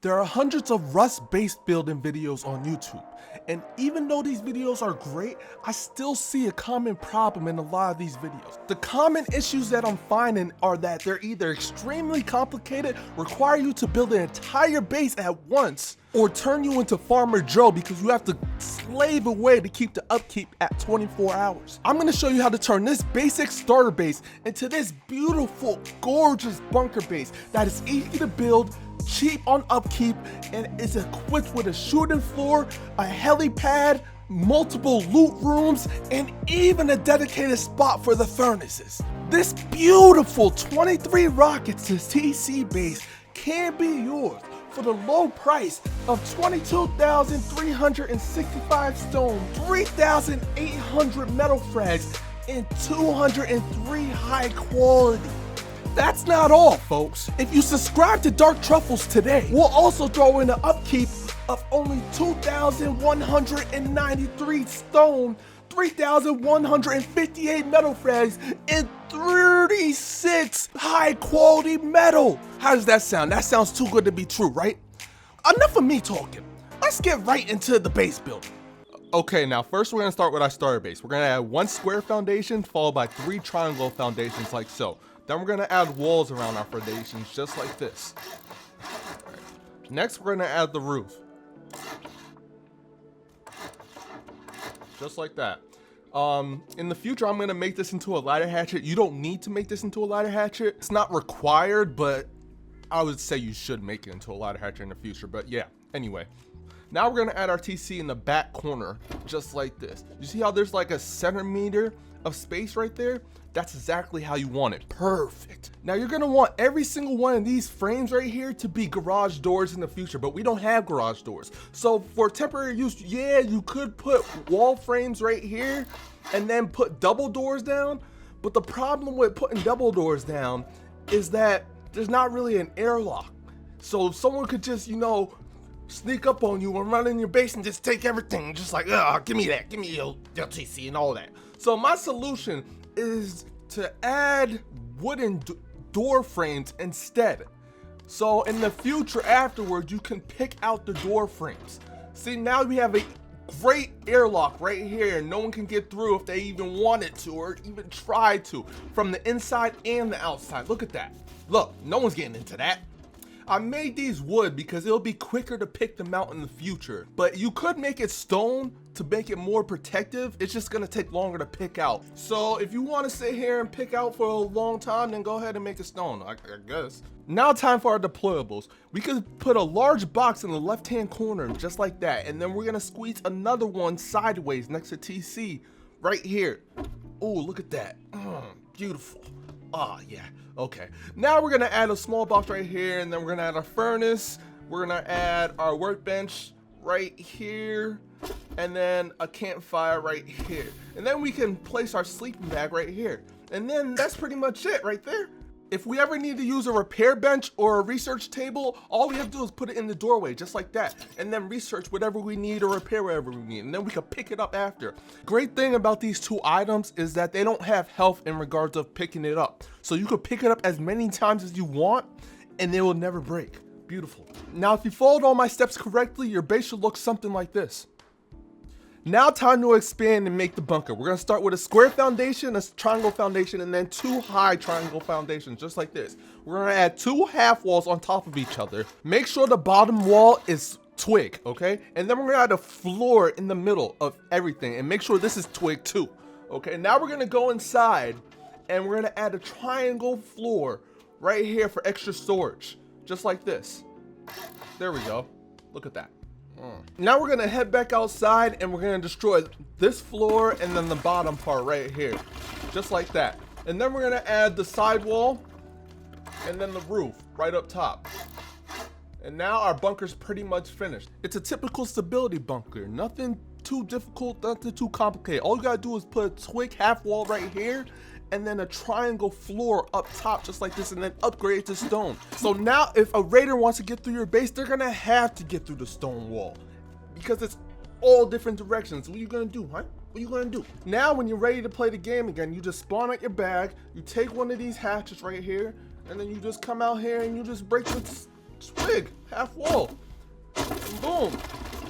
There are hundreds of Rust-based building videos on YouTube, and even though these videos are great, I still see a common problem in a lot of these videos. The common issues that I'm finding are that they're either extremely complicated, require you to build an entire base at once, or turn you into Farmer Joe because you have to slave away to keep the upkeep at 24 hours. I'm gonna show you how to turn this basic starter base into this beautiful, gorgeous bunker base that is easy to build, cheap on upkeep, and is equipped with a shooting floor, a helipad, multiple loot rooms, and even a dedicated spot for the furnaces. This beautiful 23 rockets to TC base can be yours for the low price of 22,365 stone, 3,800 metal frags, and 203 high quality. That's not all, folks. If you subscribe to Dark Truffles today, we'll also throw in an upkeep of only 2,193 stone, 3,158 metal frags, and 36 high quality metal. How does that sound? That sounds too good to be true, right? Enough of me talking. Let's get right into the base building. Okay, now first we're gonna start with our starter base. We're gonna add 1 square foundation followed by 3 triangle foundations like so. Then we're gonna add walls around our foundations just like this. Right. Next, we're gonna add the roof. Just like that. In the future, I'm gonna make this into a ladder hatchet. You don't need to make this into a ladder hatchet. It's not required, but I would say you should make it into a ladder hatchet in the future. But yeah, anyway. Now we're gonna add our TC in the back corner, just like this. You see how there's like a centimeter of space right there? That's exactly how you want it. Perfect. Now you're gonna want every single one of these frames right here to be garage doors in the future, but we don't have garage doors. So for temporary use, yeah, you could put wall frames right here and then put double doors down. But the problem with putting double doors down is that there's not really an airlock. So someone could just, you know, sneak up on you and run in your base and just take everything. Just like, give me that, give me your TC and all that. So my solution is to add wooden door frames instead. So in the future afterwards, you can pick out the door frames. See, now we have a great airlock right here. No one can get through if they even wanted to or even tried to, from the inside and the outside. Look at that. Look, no one's getting into that. I made these wood because it'll be quicker to pick them out in the future, but you could make it stone to make it more protective. It's just gonna take longer to pick out. So if you want to sit here and pick out for a long time, then go ahead and make it stone, I guess. Now time for our deployables. We could put a large box in the left-hand corner just like that, and then we're gonna squeeze another one sideways next to TC right here. Oh, look at that. Beautiful. Ah, yeah, okay. Now we're gonna add a small box right here, and then we're gonna add our furnace. We're gonna add our workbench right here, and then a campfire right here. And then we can place our sleeping bag right here. And then that's pretty much it right there. If we ever need to use a repair bench or a research table, all we have to do is put it in the doorway, just like that, and then research whatever we need or repair whatever we need, and then we can pick it up after. Great thing about these 2 items is that they don't have health in regards of picking it up. So you can pick it up as many times as you want, and they will never break. Beautiful. Now, if you followed all my steps correctly, your base should look something like this. Now time to expand and make the bunker. We're gonna start with a square foundation, a triangle foundation, and then 2 high triangle foundations, just like this. We're gonna add 2 half walls on top of each other. Make sure the bottom wall is twig, okay? And then we're gonna add a floor in the middle of everything, and make sure this is twig too, okay? Now we're gonna go inside, and we're gonna add a triangle floor right here for extra storage, just like this. There we go. Look at that. Now we're gonna head back outside and we're gonna destroy this floor and then the bottom part right here, just like that. And then we're gonna add the side wall and then the roof right up top. And now our bunker's pretty much finished. It's a typical stability bunker, nothing too difficult, nothing too complicated. All you gotta do is put a twig half wall right here and then a triangle floor up top just like this, and then upgrade to stone. So now if a raider wants to get through your base, they're gonna have to get through the stone wall because it's all different directions. What are you gonna do, huh? What are you gonna do? Now when you're ready to play the game again, you just spawn out your bag, you take one of these hatches right here, and then you just come out here and you just break Swig, half wall. And boom.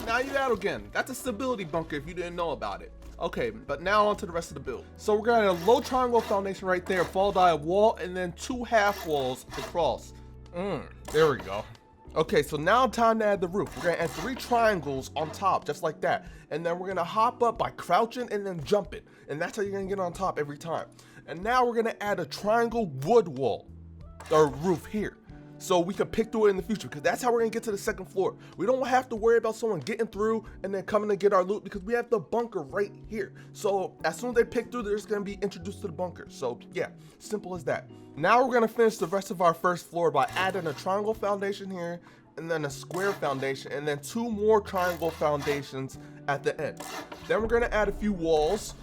Now you out again. That's a stability bunker if you didn't know about it. Okay, but now on to the rest of the build. So we're gonna add a low triangle foundation right there, followed by a wall, and then 2 half walls across. There we go. Okay, so now time to add the roof. We're gonna add 3 triangles on top, just like that. And then we're gonna hop up by crouching and then jumping. And that's how you're gonna get on top every time. And now we're gonna add a triangle wood wall, or roof here. So we can pick through it in the future, because that's how we're gonna get to the 2nd floor. We don't have to worry about someone getting through and then coming to get our loot, because we have the bunker right here. So as soon as they pick through, they're just gonna be introduced to the bunker. So yeah, simple as that. Now we're gonna finish the rest of our 1st floor by adding a triangle foundation here, and then a square foundation, and then 2 more triangle foundations at the end. Then we're gonna add a few walls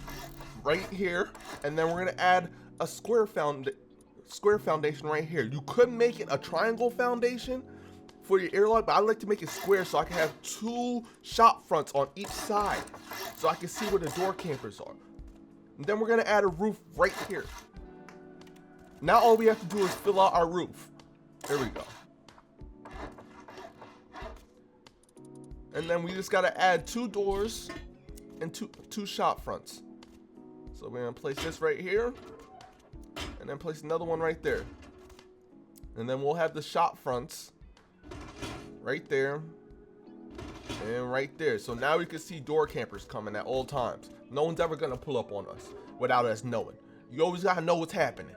right here, and then we're gonna add a square foundation right here. You could make it a triangle foundation for your airlock, but I like to make it square so I can have 2 shop fronts on each side, so I can see where the door campers are. And then we're gonna add a roof right here. Now all we have to do is fill out our roof. There we go. And then we just gotta add 2 doors and two shop fronts. So we're gonna place this right here, and then place another one right there. And then we'll have the shop fronts right there and right there. So now we can see door campers coming at all times. No one's ever gonna pull up on us without us knowing. You always gotta know what's happening.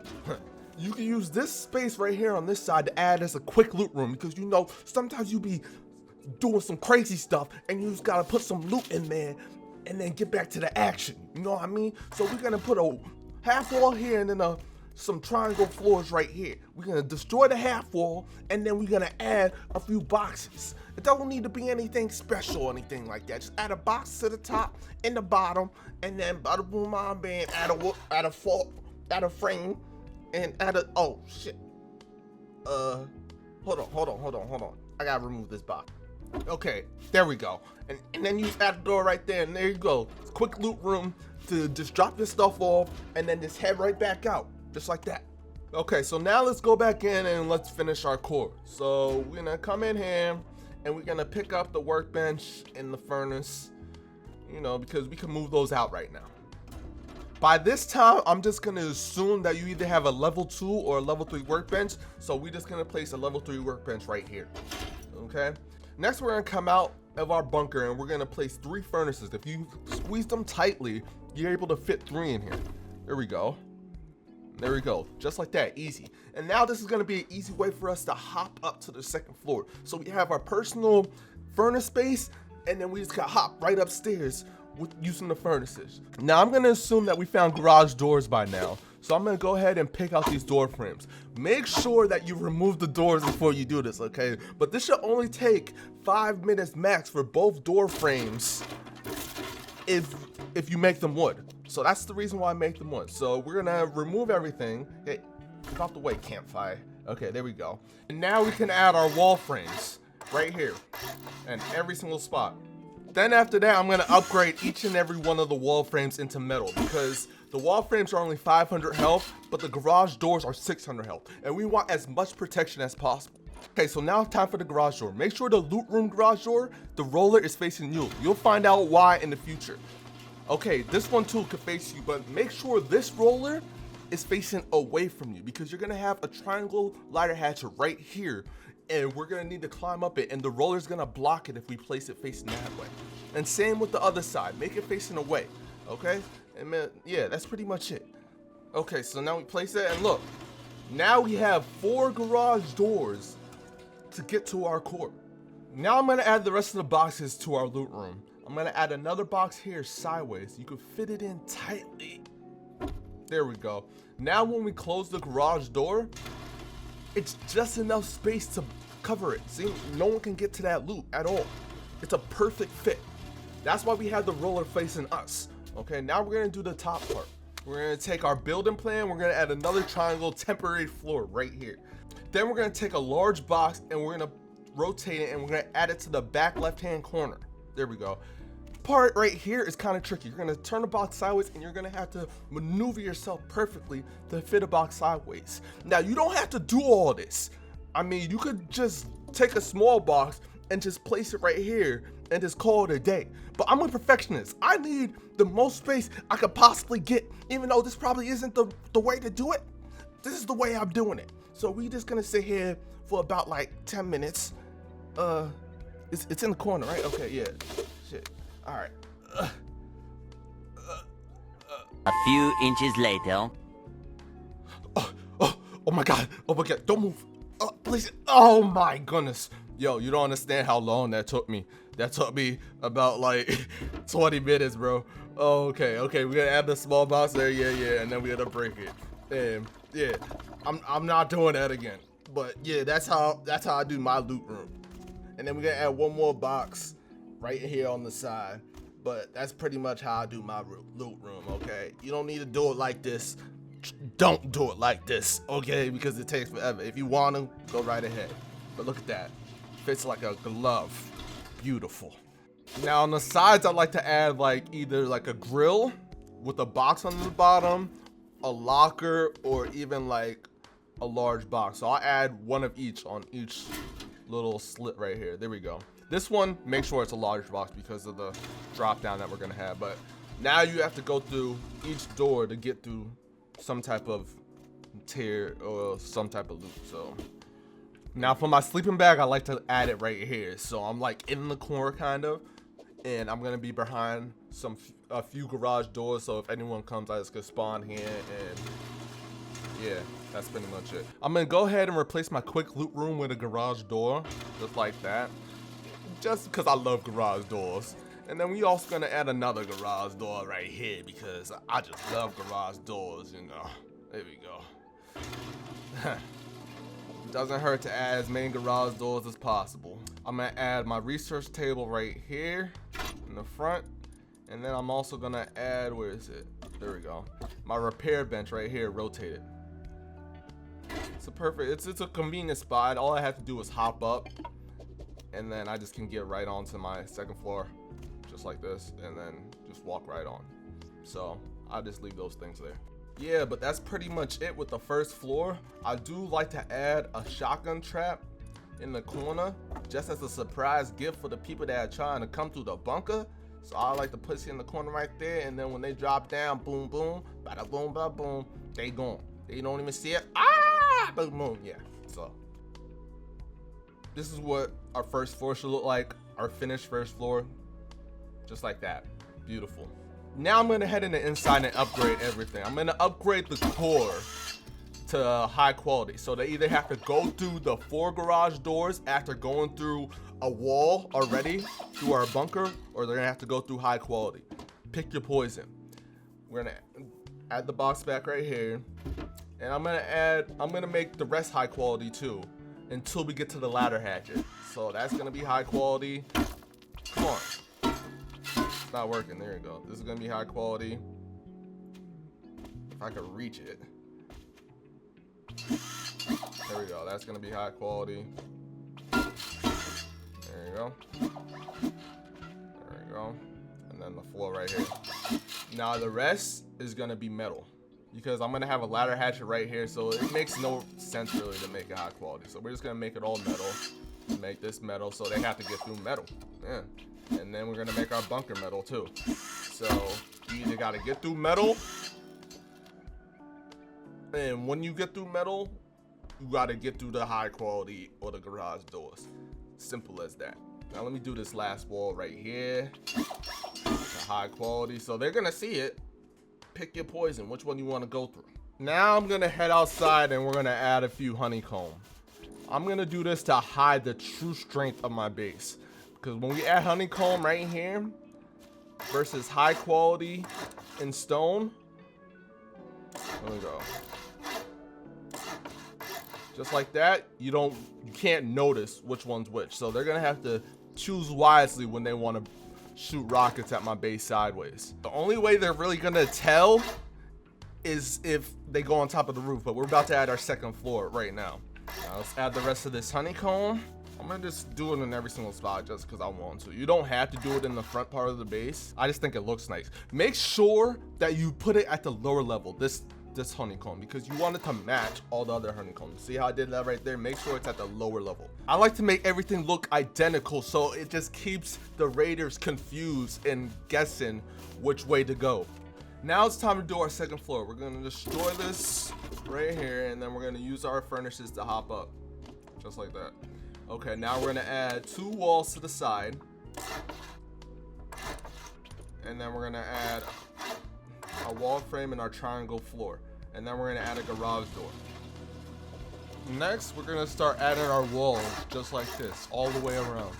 You can use this space right here on this side to add as a quick loot room, because you know sometimes you be doing some crazy stuff and you just gotta put some loot in there and then get back to the action. You know what I mean? So we're gonna put a half wall here and then some triangle floors right here. We're gonna destroy the half wall, and then we're gonna add a few boxes. It don't need to be anything special or anything like that. Just add a box to the top and the bottom, and then bada boom, bam, add a frame, and add a, oh shit. Hold on. I gotta remove this box. Okay, there we go. And then you add a door right there, and there you go. Quick loot room to just drop your stuff off, and then just head right back out, just like that. Okay, so now let's go back in and let's finish our core. So we're gonna come in here, and we're gonna pick up the workbench and the furnace, you know, because we can move those out right now. By this time, I'm just gonna assume that you either have a level 2 or a level 3 workbench. So we're just gonna place a level 3 workbench right here, okay? Next, we're gonna come out of our bunker and we're gonna place 3 furnaces. If you squeeze them tightly, you're able to fit 3 in here. There we go. There we go, just like that, easy. And now this is gonna be an easy way for us to hop up to the 2nd floor. So we have our personal furnace space, and then we just gotta hop right upstairs with using the furnaces. Now I'm gonna assume that we found garage doors by now. So I'm gonna go ahead and pick out these door frames. Make sure that you remove the doors before you do this, okay? But this should only take 5 minutes max for both door frames if you make them wood. So that's the reason why I make them wood. So we're gonna remove everything. Hey, get out the way, campfire. Okay, there we go. And now we can add our wall frames right here and every single spot. Then after that, I'm gonna upgrade each and every one of the wall frames into metal, because the wall frames are only 500 health, but the garage doors are 600 health, and we want as much protection as possible. Okay, so now it's time for the garage door. Make sure the loot room garage door, the roller is facing you. You'll find out why in the future. Okay, this one too could face you, but make sure this roller is facing away from you, because you're gonna have a triangle ladder hatch right here, and we're gonna need to climb up it, and the roller's gonna block it if we place it facing that way. And same with the other side, make it facing away, okay? And man, yeah, that's pretty much it. Okay, so now we place it, and look, now we have 4 garage doors to get to our core. Now I'm gonna add the rest of the boxes to our loot room. I'm gonna add another box here sideways. You can fit it in tightly. There we go. Now when we close the garage door, it's just enough space to cover it. See, no one can get to that loot at all. It's a perfect fit. That's why we have the roller facing us. Okay, now we're gonna do the top part. We're gonna take our building plan, we're gonna add another triangle temporary floor right here. Then we're gonna take a large box and we're gonna rotate it, and we're gonna add it to the back left-hand corner. There we go. Part right here is kind of tricky. You're gonna turn the box sideways, and you're gonna have to maneuver yourself perfectly to fit a box sideways. Now you don't have to do all this. I mean, you could just take a small box and just place it right here and just call it a day. But I'm a perfectionist. I need the most space I could possibly get, even though this probably isn't the way to do it. This is the way I'm doing it. So we just gonna sit here for about like 10 minutes. It's in the corner, right? Okay, yeah. Shit. All right. A few inches later. Oh my god. Oh my god. Don't move. Please. Oh my goodness. Yo, you don't understand how long that took me. That took me about like 20 minutes, bro. Oh, okay. We're gonna add the small box there. Yeah. And then we're gonna break it. And yeah, I'm not doing that again. But yeah, that's how I do my loot room. And then we're gonna add one more box right here on the side. But that's pretty much how I do my loot room, okay? You don't need to do it like this. Don't do it like this, okay? Because it takes forever. If you want to, go right ahead. But look at that. Fits like a glove. Beautiful. Now on the sides, I like to add like either like a grill with a box on the bottom, a locker, or even like a large box. So I'll add one of each on each little slit right here. There we go. This one, make sure it's a large box because of the drop down that we're gonna have. But now you have to go through each door to get through some type of tier or some type of loot. So now for my sleeping bag, I like to add it right here. So I'm like in the corner kind of, and I'm gonna be behind a few garage doors. So if anyone comes, I just can spawn here, and yeah, that's pretty much it. I'm gonna go ahead and replace my quick loot room with a garage door, just like that. Just because I love garage doors. And then we also gonna add another garage door right here because I just love garage doors, you know. There we go. Doesn't hurt to add as many garage doors as possible. I'm gonna add my research table right here in the front. And then I'm also gonna add, where is it? There we go. My repair bench right here, rotated. It's a perfect, it's a convenient spot. All I have to do is hop up, and then I just can get right onto my second floor, just like this, and then just walk right on. So I'll just leave those things there. Yeah, but that's pretty much it with the first floor. I do like to add a shotgun trap in the corner, just as a surprise gift for the people that are trying to come through the bunker. So I like to put it in the corner right there, and then when they drop down, boom, boom, bada boom, bada boom, they gone. They don't even see it. Ah, boom, boom, yeah. So this is what our first floor should look like, our finished first floor, just like that. Beautiful. Now I'm gonna head in the inside and upgrade everything. I'm gonna upgrade the core to high quality. So they either have to go through the 4 garage doors after going through a wall already through our bunker, or they're gonna have to go through high quality. Pick your poison. We're gonna add the box back right here, and I'm gonna make the rest high quality too, until we get to the ladder hatchet. So that's gonna be high quality. Come on. It's not working. There you go. This is gonna be high quality. If I could reach it. There we go. That's gonna be high quality. There you go. There we go. And then the floor right here. Now the rest is gonna be metal, because I'm gonna have a ladder hatchet right here, so it makes no sense really to make it high quality. So we're just gonna make it all metal. Make this metal, so they have to get through metal. Yeah. And then we're gonna make our bunker metal too. So you either gotta get through metal, and when you get through metal, you gotta get through the high quality or the garage doors. Simple as that. Now let me do this last wall right here. The high quality, so they're gonna see it. Pick your poison, which one you wanna go through. Now I'm gonna head outside and we're gonna add a few honeycomb. I'm gonna do this to hide the true strength of my base. Because when we add honeycomb right here versus high quality in stone, there we go. Just like that, you can't notice which one's which. So they're gonna have to choose wisely when they want to shoot rockets at my base sideways. The only way they're really gonna tell is if they go on top of the roof, but we're about to add our second floor right now. Now let's add the rest of this honeycomb. I'm gonna just do it in every single spot just because I want to. You don't have to do it in the front part of the base. I just think it looks nice. Make sure that you put it at the lower level. This this honeycomb because you want it to match all the other honeycombs. See how I did that right there? Make sure it's at the lower level. I like to make everything look identical so it just keeps the raiders confused and guessing which way to go. Now it's time to do our second floor. We're gonna destroy this right here, and then we're gonna use our furnaces to hop up, just like that. Okay, now we're gonna add 2 walls to the side, and then we're gonna add a wall frame and our triangle floor, and then we're gonna add a garage door. Next, we're gonna start adding our walls just like this, all the way around.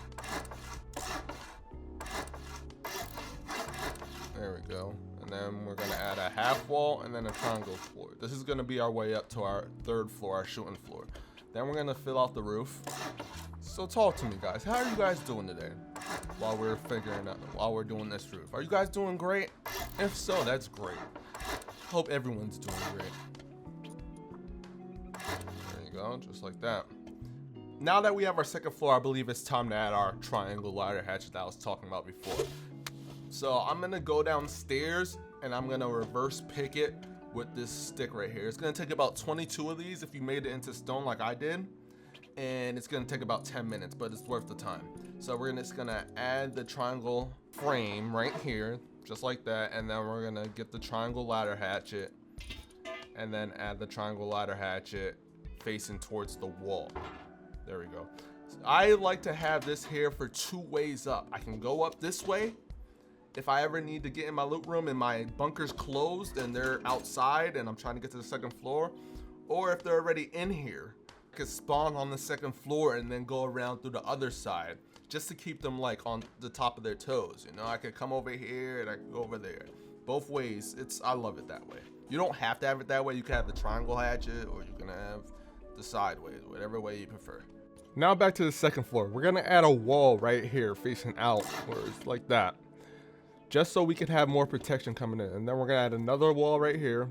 There we go. And then we're gonna add a half wall and then a triangle floor. This is gonna be our way up to our 3rd floor, our shooting floor. Then we're gonna fill out the roof. So talk to me, guys. How are you guys doing today? While we're doing this roof, are you guys doing great? If so, that's great. Hope everyone's doing great. There you go, just like that. Now that we have our 2nd floor, I believe it's time to add our triangle ladder hatchet that I was talking about before. So I'm gonna go downstairs and I'm gonna reverse pick it with this stick right here. It's gonna take about 22 of these if you made it into stone like I did, and it's gonna take about 10 minutes, but it's worth the time. So we're just gonna add the triangle frame right here, just like that, and then we're gonna get the triangle ladder hatchet and then add the triangle ladder hatchet facing towards the wall. There we go. So I like to have this here for 2 ways up. I can go up this way if I ever need to get in my loot room and my bunker's closed and they're outside and I'm trying to get to the 2nd floor, or if they're already in here, I could spawn on the 2nd floor and then go around through the other side just to keep them like on the top of their toes. You know, I could come over here and I could go over there. Both ways, I love it that way. You don't have to have it that way. You can have the triangle hatchet or you can have the sideways, whatever way you prefer. Now back to the 2nd floor. We're gonna add a wall right here facing out, where it's like that, just so we can have more protection coming in. And then we're gonna add another wall right here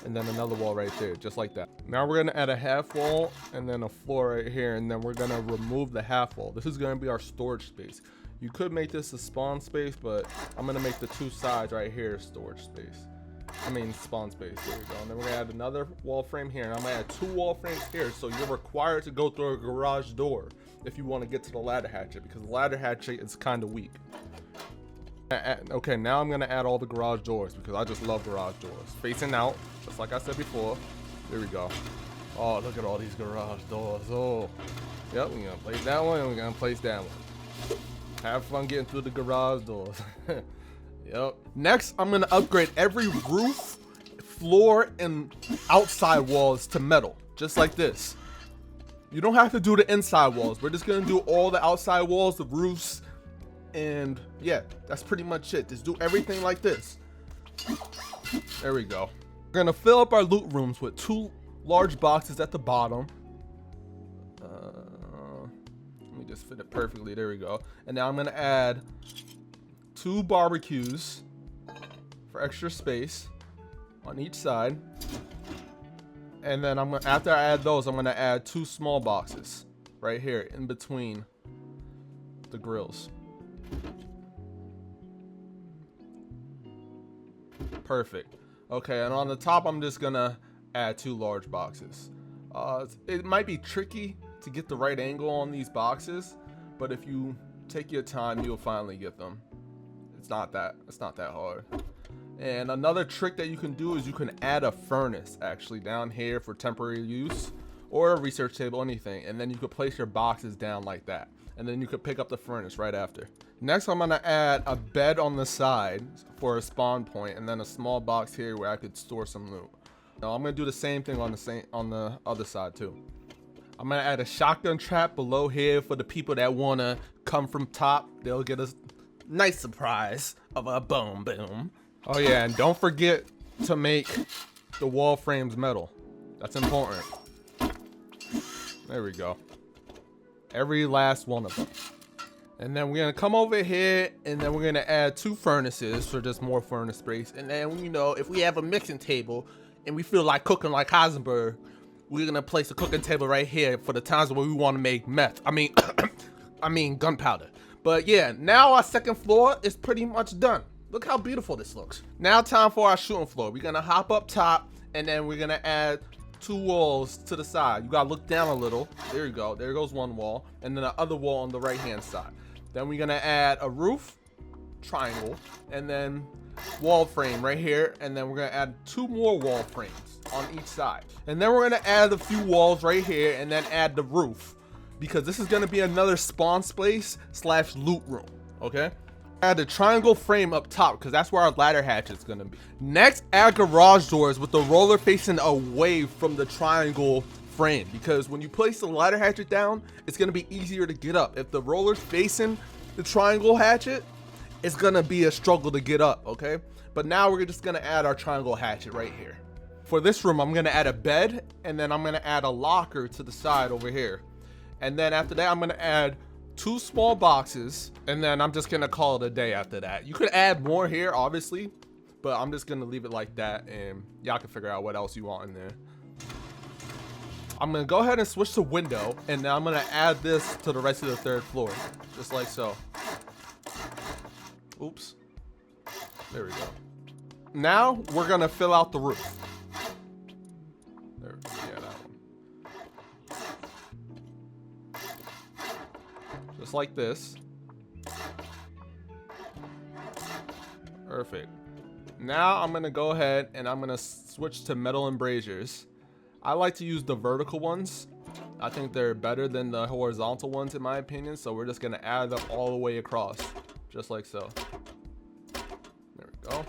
and then another wall right there, just like that. Now we're gonna add a half wall and then a floor right here, and then we're gonna remove the half wall. This is gonna be our storage space. You could make this a spawn space, but I'm gonna make the 2 sides right here storage space. I mean spawn space. There we go. And then we're gonna add another wall frame here, and I'm gonna add 2 wall frames here, so you're required to go through a garage door if you want to get to the ladder hatchet, because the ladder hatchet is kind of weak. Okay, now I'm gonna add all the garage doors because I just love garage doors. Facing out, just like I said before. There we go. Oh, look at all these garage doors. Oh, yep, we're gonna place that one and we're gonna place that one. Have fun getting through the garage doors. Yep. Next, I'm gonna upgrade every roof, floor, and outside walls to metal, just like this. You don't have to do the inside walls. We're just gonna do all the outside walls, the roofs, and yeah, that's pretty much it. Just do everything like this. There we go. We're gonna fill up our loot rooms with 2 large boxes at the bottom. Let me just fit it perfectly. There we go. And now I'm gonna add 2 barbecues for extra space on each side. And then after I add those, I'm gonna add 2 small boxes right here in between the grills. Perfect. Okay, and on the top, I'm just gonna add 2 large boxes. It might be tricky to get the right angle on these boxes, but if you take your time, you'll finally get them. It's not that hard. And another trick that you can do is you can add a furnace actually down here for temporary use, or a research table, anything, and then you could place your boxes down like that, and then you could pick up the furnace right after. Next, I'm gonna add a bed on the side for a spawn point, and then a small box here where I could store some loot. Now I'm gonna do the same thing on the other side too. I'm gonna add a shotgun trap below here for the people that wanna come from top. They'll get a nice surprise of a boom boom. Oh yeah, and don't forget to make the wall frames metal. That's important. There we go. Every last one of them. And then we're gonna come over here and then we're gonna add 2 furnaces for just more furnace space. And then, you know, if we have a mixing table and we feel like cooking like Heisenberg, we're gonna place a cooking table right here for the times where we wanna make meth. I mean gunpowder. But yeah, now our 2nd floor is pretty much done. Look how beautiful this looks. Now time for our shooting floor. We're gonna hop up top and then we're gonna add 2 walls to the side. You gotta look down a little. There you go. There goes 1 wall, and then the other wall on the right hand side. Then we're gonna add a roof, triangle, and then wall frame right here, and then we're gonna add 2 more wall frames on each side, and then we're gonna add a few walls right here, and then add the roof, because this is gonna be another spawn space / loot room. Okay, add the triangle frame up top because that's where our ladder hatch is gonna be. Next, add garage doors with the roller facing away from the triangle frame, because when you place the ladder hatchet down, it's gonna be easier to get up. If the roller's facing the triangle hatchet, it's gonna be a struggle to get up. Okay, but now we're just gonna add our triangle hatchet right here. For this room, I'm gonna add a bed, and then I'm gonna add a locker to the side over here, and then after that I'm gonna add 2 small boxes, and then I'm just gonna call it a day after that. You could add more here obviously, but I'm just gonna leave it like that, and y'all can figure out what else you want in there. I'm gonna go ahead and switch to window, and now I'm gonna add this to the rest of the 3rd floor, just like so. Oops, there we go. Now we're gonna fill out the roof. There, yeah, that one. Just like this. Perfect. Now I'm gonna go ahead and I'm gonna switch to metal embrasures. I like to use the vertical ones. I think they're better than the horizontal ones in my opinion, so we're just gonna add them all the way across, just like so. There we go.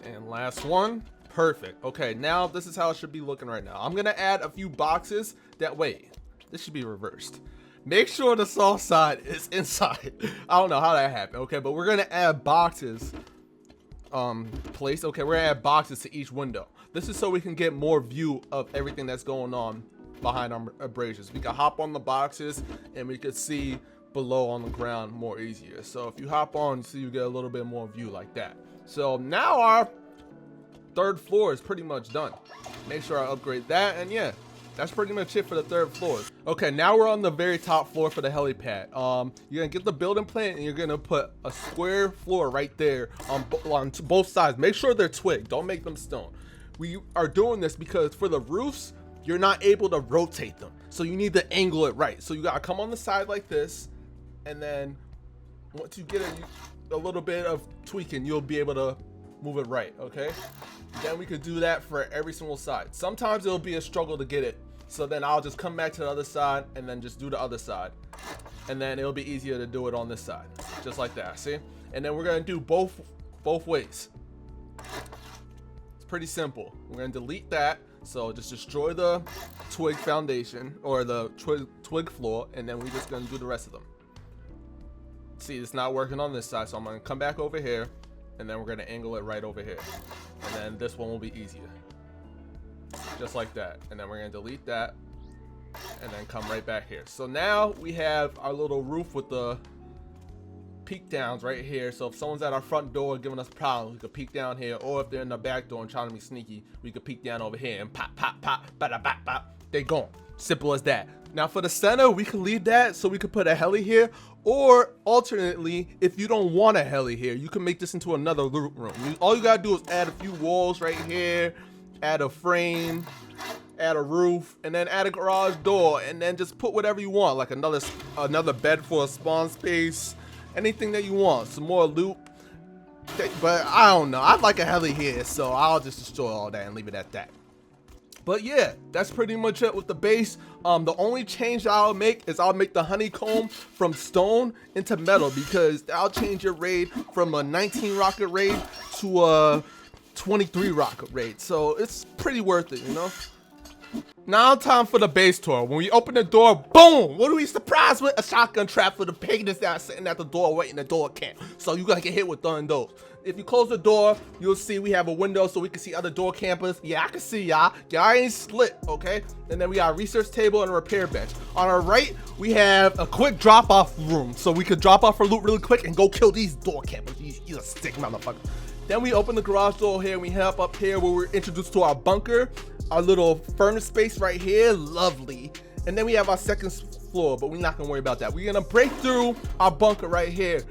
And last one. Perfect. Okay, now this is how it should be looking right now. I'm gonna add a few boxes that way. This should be reversed. Make sure the soft side is inside. I don't know how that happened. Okay, but we're gonna add boxes placed. Okay, we're gonna add boxes to each window. This is so we can get more view of everything that's going on behind our abrasions. We can hop on the boxes and we could see below on the ground more easier. So if you hop on, you see you get a little bit more view like that. So now our 3rd floor is pretty much done. Make sure I upgrade that, and yeah, that's pretty much it for the 3rd floor. Okay, now we're on the very top floor for the helipad. You're gonna get the building plan, and you're gonna put a square floor right there on both sides. Make sure they're twig, don't make them stone. We are doing this because for the roofs, you're not able to rotate them, so you need to angle it right. So you gotta come on the side like this, and then once you get a little bit of tweaking, you'll be able to move it right. Okay, then we could do that for every single side. Sometimes it'll be a struggle to get it, so then I'll just come back to the other side and then just do the other side, and then it'll be easier to do it on this side, just like that. See? And then we're gonna do both ways. It's pretty simple. We're gonna delete that, so just destroy the twig foundation or the twig floor, and then we're just gonna do the rest of them. See, it's not working on this side, so I'm gonna come back over here, and then we're gonna angle it right over here, and then this one will be easier, just like that. And then we're gonna delete that, and then come right back here. So now we have our little roof with the peek downs right here. So if someone's at our front door giving us problems, we could peek down here, or if they're in the back door and trying to be sneaky, we could peek down over here and pop, pop, pop, bada, bop, bop. They gone. Simple as that. Now for the center, we can leave that so we could put a heli here, or alternately, if you don't want a heli here, you can make this into another loot room. All you gotta do is add a few walls right here, add a frame, add a roof, and then add a garage door, and then just put whatever you want, like another bed for a spawn space, anything that you want, some more loot. But I don't know, I'd like a heli here, so I'll just destroy all that and leave it at that. But yeah, that's pretty much it with the base. The only change I'll make is I'll make the honeycomb from stone into metal, because I'll change your raid from a 19 rocket raid to a 23 rocket raid. So it's pretty worth it, you know? Now time for the base tour. When we open the door, boom! What are we surprised with? A shotgun trap for the pig that's sitting at the door waiting the door camp. So you gotta get hit with throwing those. If you close the door, you'll see we have a window so we can see other door campers. Yeah, I can see y'all. Y'all ain't slit, okay? And then we got a research table and a repair bench. On our right, we have a quick drop-off room, so we could drop off our loot really quick and go kill these door campers. He's a sick motherfucker. Then we open the garage door here, and we head up here where we're introduced to our bunker, our little furnace space right here, lovely. And then we have our second floor, but we're not gonna worry about that. We're gonna break through our bunker right here.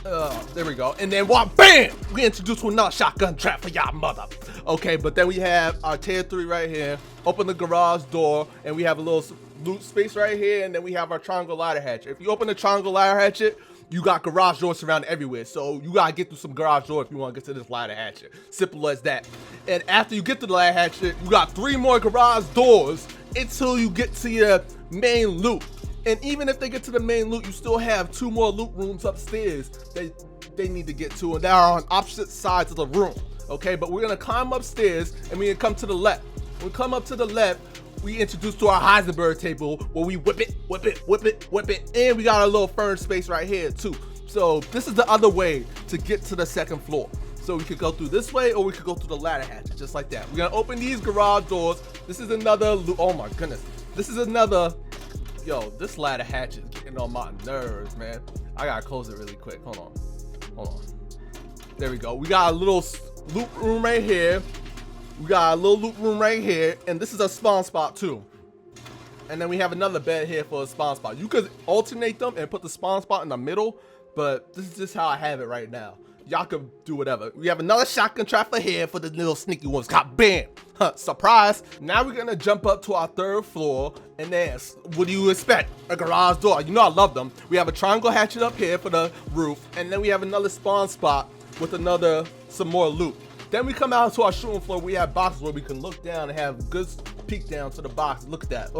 There we go. And then what? Bam! We introduced to another shotgun trap for y'all mother. Okay, but then we have our tier 3 right here. Open the garage door, and we have a little loot space right here, and then we have our triangle ladder hatchet. If you open the triangle ladder hatchet, you got garage doors surrounded everywhere. So you gotta get through some garage door if you want to get to this ladder hatchet. Simple as that. And after you get to the ladder hatchet, you got 3 more garage doors until you get to your main loot. And even if they get to the main loot, you still have 2 more loot rooms upstairs that they need to get to, and they are on opposite sides of the room. Okay, but we're gonna climb upstairs and we're gonna come to the left. When we come up to the left, we introduce to our Heisenberg table where we whip it, whip it, whip it, whip it, and we got a little furnace space right here too. So this is the other way to get to the 2nd floor. So we could go through this way or we could go through the ladder hatch, just like that. We're gonna open these garage doors. This is another, oh my goodness. This is another, yo, this ladder hatch is getting on my nerves, man. I gotta close it really quick, hold on. There we go. We got a little loot room right here. We got a little loot room right here, and this is a spawn spot too. And then we have another bed here for a spawn spot. You could alternate them and put the spawn spot in the middle, but this is just how I have it right now. Y'all could do whatever. We have another shotgun trap for here for the little sneaky ones. God, bam! Surprise! Now we're gonna jump up to our 3rd floor, and then what do you expect? A garage door. You know I love them. We have a triangle hatchet up here for the roof, and then we have another spawn spot with some more loot. Then we come out to our shooting floor. We have boxes where we can look down and have good peek down to the box. Look at that.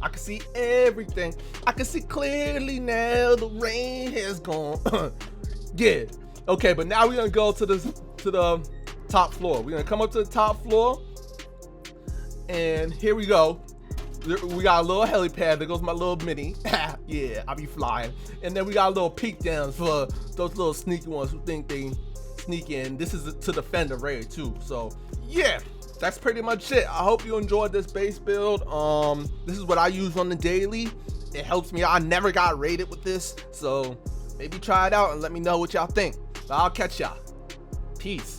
I can see everything. I can see clearly now. The rain has gone. Yeah. Okay, but now we're gonna go to the top floor. We're gonna come up to the top floor, and here we go. We got a little helipad. There goes my little mini. Yeah, I be flying. And then we got a little peek down for those little sneaky ones who think they sneak in. This is to defend the raid too. So yeah, that's pretty much it. I hope you enjoyed this base build. This is what I use on the daily. It helps me out. I never got raided with this, so maybe try it out and let me know what y'all think. But I'll catch y'all. Peace.